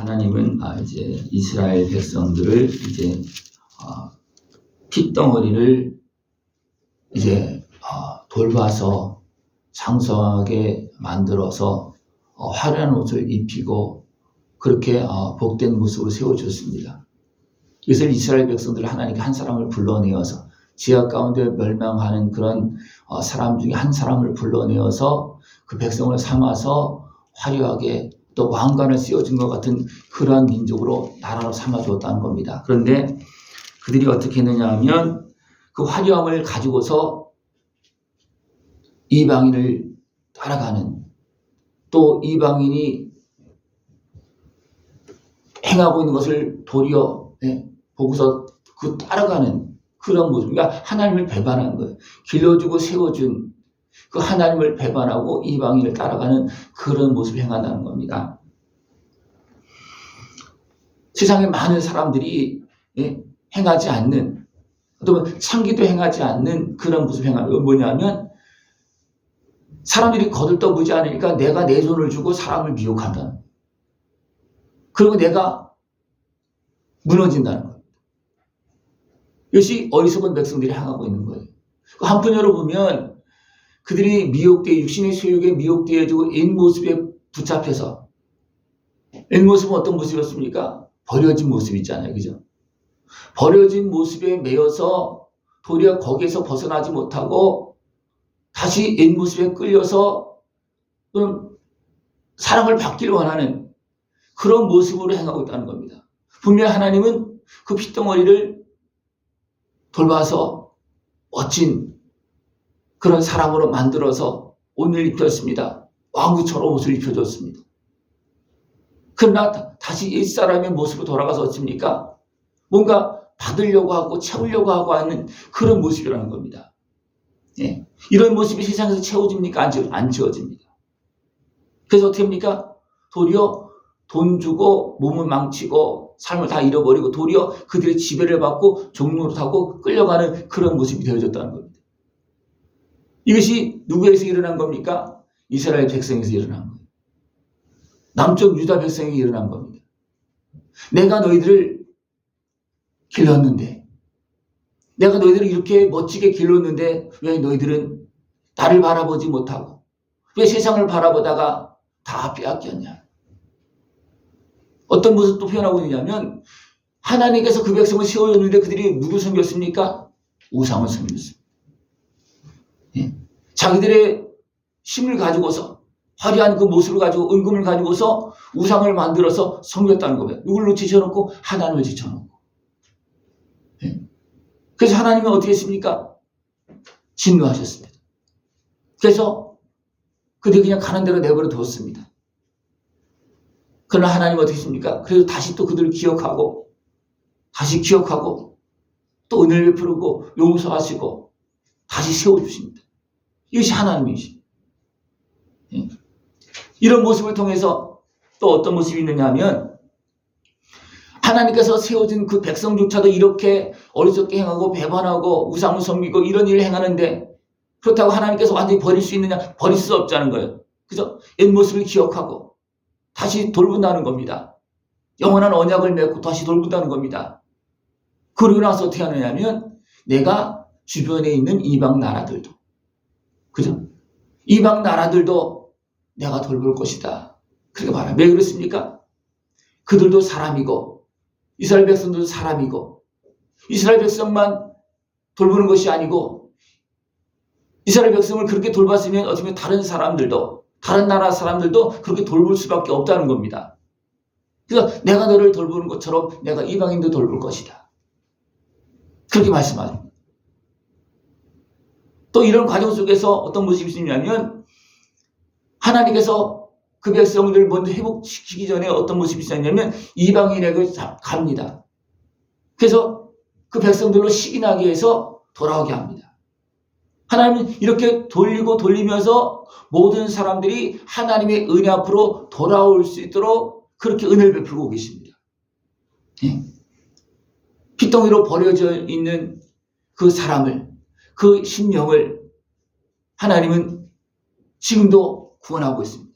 하나님은 이제 이스라엘 백성들을 이제 핏덩어리를 이제 돌봐서 장성하게 만들어서 화려한 옷을 입히고 그렇게 복된 모습으로 세워줬습니다. 이것을 이스라엘 백성들 하나님께 한 사람을 불러내어서 지하 가운데 멸망하는 그런 사람 중에 한 사람을 불러내어서 그 백성을 삼아서 화려하게 또 왕관을 씌워준 것 같은 그러한 민족으로 나라로 삼아주었다는 겁니다. 그런데 그들이 어떻게 했느냐 하면 그 화려함을 가지고서 이방인을 따라가는, 또 이방인이 행하고 있는 것을 도리어 보고서 그 따라가는 그런 모습. 그러니까 하나님을 배반한 거예요. 길러주고 세워준 그 하나님을 배반하고 이방인을 따라가는 그런 모습을 행한다는 겁니다. 세상에 많은 사람들이 행하지 않는, 또 창기도 행하지 않는 그런 모습을 행하는 건 뭐냐면 사람들이 거들떠보지 않으니까 내가 내 손을 주고 사람을 미혹한다는, 그리고 내가 무너진다는 거예요. 이것이 어리석은 백성들이 행하고 있는 거예요. 한편으로 보면 그들이 미혹되어 육신의 소욕에 미혹되어지고 옛 모습에 붙잡혀서, 옛 모습은 어떤 모습이었습니까? 버려진 모습 있잖아요. 그죠? 버려진 모습에 매여서 도리어 거기에서 벗어나지 못하고 다시 옛 모습에 끌려서 사랑을 받기를 원하는 그런 모습으로 행하고 있다는 겁니다. 분명 하나님은 그 핏덩어리를 돌봐서 멋진 그런 사람으로 만들어서 옷을 입혔습니다. 왕구처럼 옷을 입혀줬습니다. 그러나 다시 옛사람의 모습으로 돌아가서 어떻습니까? 뭔가 받으려고 하고 채우려고 하고 하는 그런 모습이라는 겁니다. 이런 모습이 세상에서 채워집니까? 안 채워집니다. 그래서 어떻게 합니까? 도리어 돈 주고 몸을 망치고 삶을 다 잃어버리고 도리어 그들의 지배를 받고 종로를 타고 끌려가는 그런 모습이 되어졌다는 겁니다. 이것이 누구에서 일어난 겁니까? 이스라엘 백성에서 일어난 거예요. 남쪽 유다 백성에게 일어난 겁니다. 내가 너희들을 길렀는데, 내가 너희들을 이렇게 멋지게 길렀는데 왜 너희들은 나를 바라보지 못하고 왜 세상을 바라보다가 다 빼앗겼냐. 어떤 모습도 표현하고 있냐면 하나님께서 그 백성을 세워줬는데 그들이 누구 섬겼습니까? 우상을 섬겼습니다. 자기들의 힘을 가지고서 화려한 그 모습을 가지고 은금을 가지고서 우상을 만들어서 섬겼다는 겁니다. 누구를 지쳐놓고 하나님을 지쳐놓고. 그래서 하나님은 어떻게 했습니까? 진노하셨습니다. 그래서 그들이 그냥 가는 대로 내버려 두었습니다. 그러나 하나님은 어떻게 했습니까? 그래서 다시 또 그들을 기억하고 다시 기억하고 또 은혜를 베푸고 용서하시고 다시 세워주십니다. 이것이 하나님이십니다. 이런 모습을 통해서 또 어떤 모습이 있느냐 하면 하나님께서 세워진 그 백성조차도 이렇게 어리석게 행하고 배반하고 우상을 섬기고 이런 일을 행하는데 그렇다고 하나님께서 완전히 버릴 수 있느냐? 버릴 수 없다는 거예요. 그죠? 옛 모습을 기억하고 다시 돌본다는 겁니다. 영원한 언약을 맺고 다시 돌본다는 겁니다. 그러고 나서 어떻게 하느냐 하면 내가 주변에 있는 이방 나라들도, 그죠? 이방 나라들도 내가 돌볼 것이다. 그렇게 말해요. 왜 그렇습니까? 그들도 사람이고 이스라엘 백성들도 사람이고 이스라엘 백성만 돌보는 것이 아니고 이스라엘 백성을 그렇게 돌봤으면 어떻게 보면 다른 사람들도, 다른 나라 사람들도 그렇게 돌볼 수밖에 없다는 겁니다. 그래서 내가 너를 돌보는 것처럼 내가 이방인도 돌볼 것이다. 그렇게 말씀하십니다. 또 이런 과정 속에서 어떤 모습이 있냐면 하나님께서 그 백성들 먼저 회복시키기 전에 어떤 모습이 있었냐면 이방인에게 갑니다. 그래서 그 백성들로 시기나게 해서 돌아오게 합니다. 하나님은 이렇게 돌리고 돌리면서 모든 사람들이 하나님의 은혜 앞으로 돌아올 수 있도록 그렇게 은혜를 베풀고 계십니다. 핏덩이로 버려져 있는 그 사람을, 그 심령을 하나님은 지금도 구원하고 있습니다.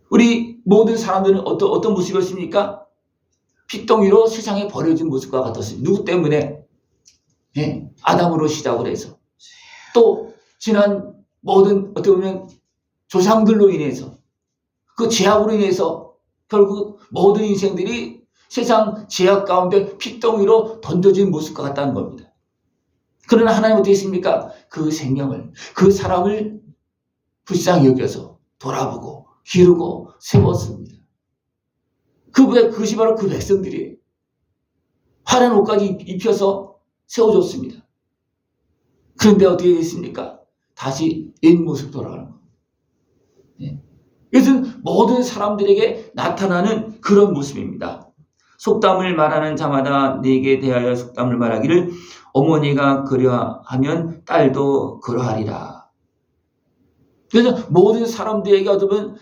우리 모든 사람들은 어떤 모습이었습니까? 핏덩이로 세상에 버려진 모습과 같았습니다. 누구 때문에? 예, 아담으로 시작을 해서 또 지난 모든 어떻게 보면 조상들로 인해서 그 죄악으로 인해서 결국 모든 인생들이 세상 죄악 가운데 핏덩이로 던져진 모습과 같다는 겁니다. 그러나 하나님은 어떻게 했습니까? 그 생명을, 그 사람을 불쌍히 여겨서 돌아보고 기르고 세웠습니다. 그것이 바로 그 백성들이에요. 화려한 옷까지 입혀서 세워줬습니다. 그런데 어떻게 됐습니까? 다시 옛 모습 돌아가는 겁니다. 네. 이것은 모든 사람들에게 나타나는 그런 모습입니다. 속담을 말하는 자마다 내게 대하여 속담을 말하기를 어머니가 그러하면 딸도 그러하리라. 그래서 모든 사람들에게 어쩌면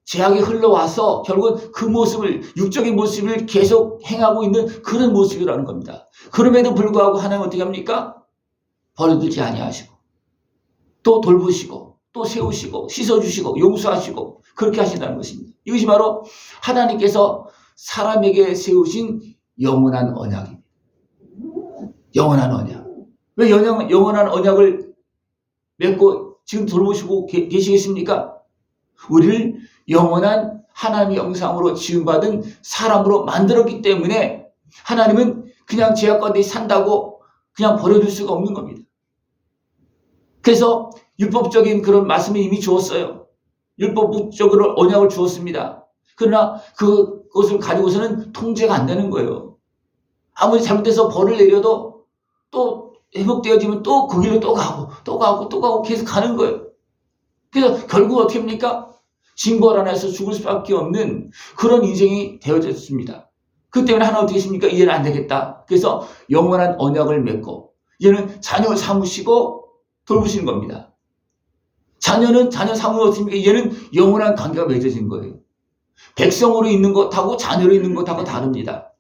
죄악이 흘러와서 결국은 그 모습을, 육적인 모습을 계속 행하고 있는 그런 모습이라는 겁니다. 그럼에도 불구하고 하나님은 어떻게 합니까? 버려두지 아니하시고 또 돌보시고 또 세우시고 씻어주시고 용서하시고 그렇게 하신다는 것입니다. 이것이 바로 하나님께서 사람에게 세우신 영원한 언약입니다. 영원한 언약. 왜 영원한 언약을 맺고 지금 돌보시고 계시겠습니까? 우리를 영원한 하나님의 형상으로 지음받은 사람으로 만들었기 때문에 하나님은 그냥 죄악 가운데 산다고 그냥 버려둘 수가 없는 겁니다. 그래서 율법적인 그런 말씀을 이미 주었어요. 율법적으로 언약을 주었습니다. 그러나 그것을 가지고서는 통제가 안 되는 거예요. 아무리 잘못해서 벌을 내려도 또 회복되어지면 또 그 길로 또 가고 계속 가는 거예요. 그래서 결국 어떻게 합니까? 징벌 안에서 죽을 수밖에 없는 그런 인생이 되어졌습니다. 그 때문에 하나 어떻게 했습니까? 이제는 안 되겠다. 그래서 영원한 언약을 맺고 이제는 자녀를 삼으시고 돌보시는 겁니다. 자녀는 자녀 삼으면 어떻습니까? 이제는 영원한 관계가 맺어진 거예요. 백성으로 있는 것하고 자녀로 있는 것하고 다릅니다.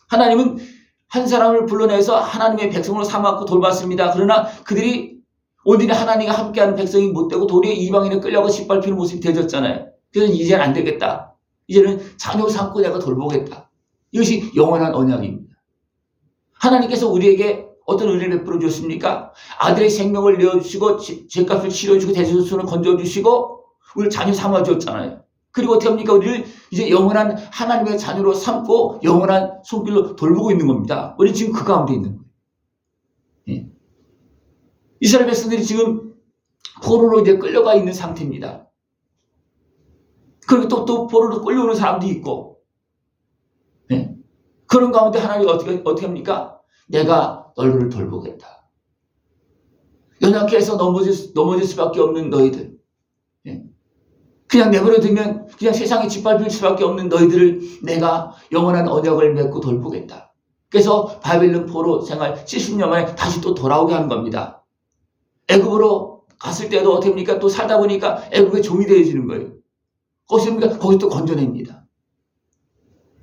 하나님은 한 사람을 불러내서 하나님의 백성으로 삼았고 돌봤습니다. 그러나 그들이 온전히 하나님과 함께하는 백성이 못되고 도리어 이방인에 끌려가 짓밟히는 모습이 되어졌잖아요. 그래서 이제는 안 되겠다. 이제는 자녀 삼고 내가 돌보겠다. 이것이 영원한 언약입니다. 하나님께서 우리에게 어떤 은혜를 베풀어 주셨습니까? 아들의 생명을 내어주시고 죄값을 치러주시고 대소손을 건져주시고 우리를 자녀 삼아주었잖아요. 그리고 어떻게 합니까? 우리를 이제 영원한 하나님의 자녀로 삼고 영원한 손길로 돌보고 있는 겁니다. 우리 지금 그 가운데 있는 거예요. 예. 이스라엘 백성들이 지금 포로로 이제 끌려가 있는 상태입니다. 그리고 또 포로로 끌려오는 사람도 있고, 예. 그런 가운데 하나님이 어떻게 합니까? 내가 너희를 돌보겠다. 연약해서 넘어질 수밖에 없는 너희들. 예. 그냥 내버려두면 그냥 세상에 짓밟힐 수밖에 없는 너희들을 내가 영원한 언약을 맺고 돌보겠다. 그래서 바벨론 포로 생활 70년 만에 다시 또 돌아오게 하는 겁니다. 애굽으로 갔을 때도 어떻게 합니까? 또 살다 보니까 애굽의 종이 되어지는 거예요. 거기 또 건져냅니다.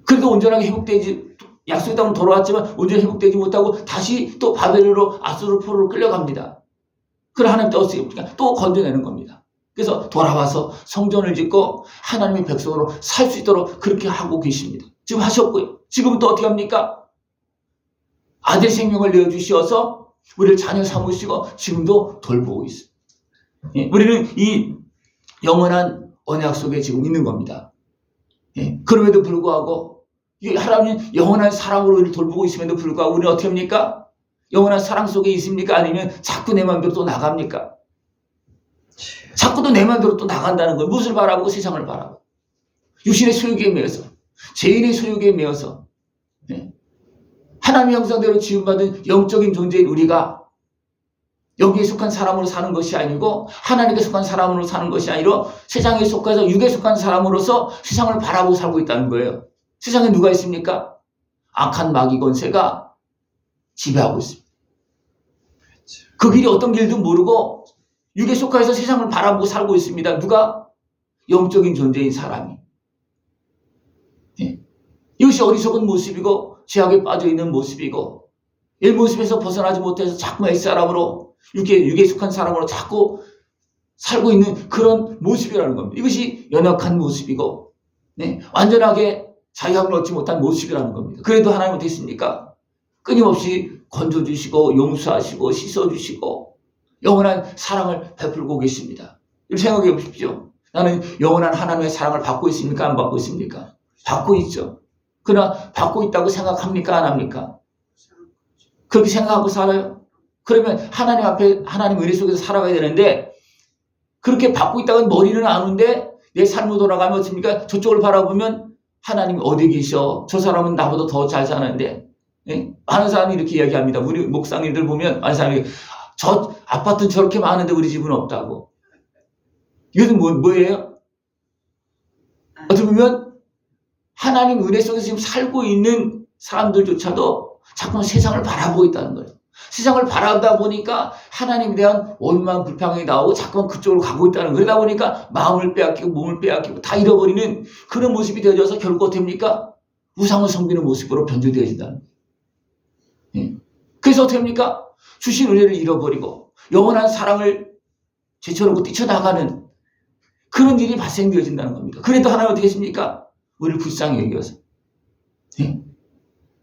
그래도 온전하게 회복되지, 약속의 땅으로 돌아왔지만 온전히 회복되지 못하고 다시 또 바벨론으로 아수르 포로로 끌려갑니다. 그래 하나님 또 건져내는 겁니다. 그래서 돌아와서 성전을 짓고 하나님의 백성으로 살 수 있도록 그렇게 하고 계십니다. 지금 하셨고요. 지금은 또 어떻게 합니까? 아들 생명을 내어주셔서 우리를 자녀 삼으시고 지금도 돌보고 있습니다. 예, 우리는 이 영원한 언약 속에 지금 있는 겁니다. 예, 그럼에도 불구하고 하나님은 영원한 사랑으로 우리를 돌보고 있음에도 불구하고 우리는 어떻게 합니까? 영원한 사랑 속에 있습니까? 아니면 자꾸 내 마음대로 또 나갑니까? 자꾸 또 내 마음대로 또 나간다는 거예요. 무엇을 바라보고 세상을 바라보고 육신의 소유기에 매여서 죄인의 소유기에 매여서 예. 하나님의 형상대로 지음받은 영적인 존재인 우리가 여기에 속한 사람으로 사는 것이 아니고 하나님께 속한 사람으로 사는 것이 아니라 세상에 속해서 육에 속한 사람으로서 세상을 바라보고 살고 있다는 거예요. 세상에 누가 있습니까? 악한 마귀 권세가 지배하고 있습니다. 그 길이 어떤 길도 모르고 육에 속해서 세상을 바라보고 살고 있습니다. 누가? 영적인 존재인 사람이. 예. 이것이 어리석은 모습이고 죄악에 빠져있는 모습이고 이 모습에서 벗어나지 못해서 자꾸 옛사람으로 육에 속한 사람으로 자꾸 살고 있는 그런 모습이라는 겁니다. 이것이 연약한 모습이고 네? 완전하게 자유함을 얻지 못한 모습이라는 겁니다. 그래도 하나님 어떻게 했습니까? 끊임없이 건져주시고 용서하시고 씻어주시고 영원한 사랑을 베풀고 계십니다. 이렇게 생각해 보십시오. 나는 영원한 하나님의 사랑을 받고 있습니까? 안 받고 있습니까? 받고 있죠. 그러나 받고 있다고 생각합니까? 안 합니까? 그렇게 생각하고 살아요? 그러면 하나님 앞에 하나님 은혜 속에서 살아가야 되는데 그렇게 받고 있다고 머리는 아는데 내 삶으로 돌아가면 어떻습니까? 저쪽을 바라보면 하나님 어디 계셔? 저 사람은 나보다 더 잘 사는데. 예? 많은 사람이 이렇게 이야기합니다. 우리 목사님들 보면 많은 사람이 저 아파트는 저렇게 많은데 우리 집은 없다고. 이것은 뭐예요? 어떻게 보면 하나님 은혜 속에서 지금 살고 있는 사람들조차도 자꾸만 세상을 바라보고 있다는 거예요. 세상을 바라보다 보니까 하나님에 대한 원망, 불평이 나오고 자꾸만 그쪽으로 가고 있다는 거예요. 그러다 보니까 마음을 빼앗기고 몸을 빼앗기고 다 잃어버리는 그런 모습이 되어져서 결국 어떻게 됩니까? 우상을 섬기는 모습으로 변질되어진다는 거예요. 예. 그래서 어떻게 합니까? 주신 은혜를 잃어버리고 영원한 사랑을 제쳐놓고 뛰쳐나가는 그런 일이 발생되어진다는 겁니다. 그래도 하나님 어떻게 했습니까? 우리를 불쌍히 여겨서 예?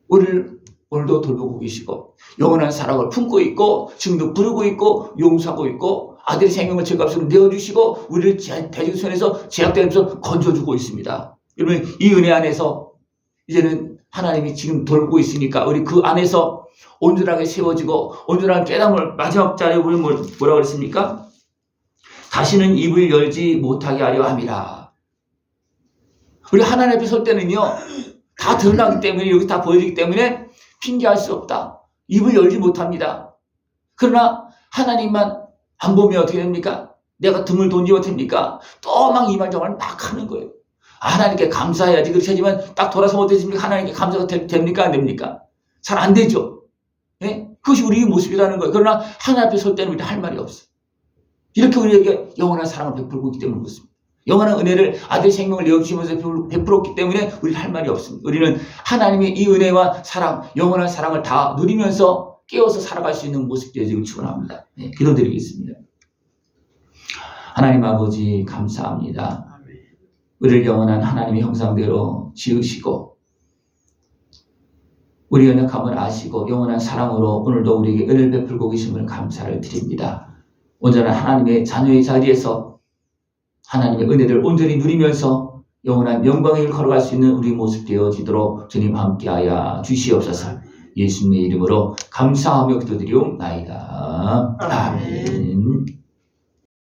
우리를 오늘도 돌보고 계시고 영원한 사랑을 품고 있고 지금도 부르고 있고 용서하고 있고 아들의 생명을 죄값으로 내어주시고 우리를 대적의 손에서 제약되면서 건져주고 있습니다. 여러분 이 은혜 안에서 이제는 하나님이 지금 돌보고 있으니까 우리 그 안에서 온전하게 세워지고 온전한 깨달음을 마지막 자리에 우리 뭐라고 그랬습니까? 다시는 입을 열지 못하게 하려 함이라. 우리 하나님 앞에 설 때는요 다 드러나기 때문에 여기 다 보여지기 때문에 핑계할 수 없다. 입을 열지 못합니다. 그러나 하나님만 안 보면 어떻게 됩니까? 내가 등을 돌리지 못합니까? 또 막 이 말 저 말 막 하는 거예요. 하나님께 감사해야지. 그렇게 하지만 딱 돌아서 어떻습니까? 하나님께 감사가 됩니까? 안 됩니까? 잘 안 되죠. 예? 그것이 우리의 모습이라는 거예요. 그러나 하나님 앞에 설 때는 우리 할 말이 없어요. 이렇게 우리에게 영원한 사랑을 베풀고 있기 때문에 그렇습니다. 영원한 은혜를 아들의 생명을 내어주시면서 베풀었기 때문에 우리는 할 말이 없습니다. 우리는 하나님의 이 은혜와 사랑, 영원한 사랑을 다 누리면서 깨어서 살아갈 수 있는 모습이 되기를 축원합니다. 네, 기도드리겠습니다. 하나님 아버지 감사합니다. 우리를 영원한 하나님의 형상대로 지으시고 우리 연약함을 아시고 영원한 사랑으로 오늘도 우리에게 은혜를 베풀고 계심을 감사를 드립니다. 온전한 하나님의 자녀의 자리에서 하나님의 은혜를 온전히 누리면서 영원한 영광의 길 걸어갈 수 있는 우리 모습 되어지도록 주님 함께하여 주시옵소서. 예수님의 이름으로 감사하며 기도드리옵나이다. 아멘.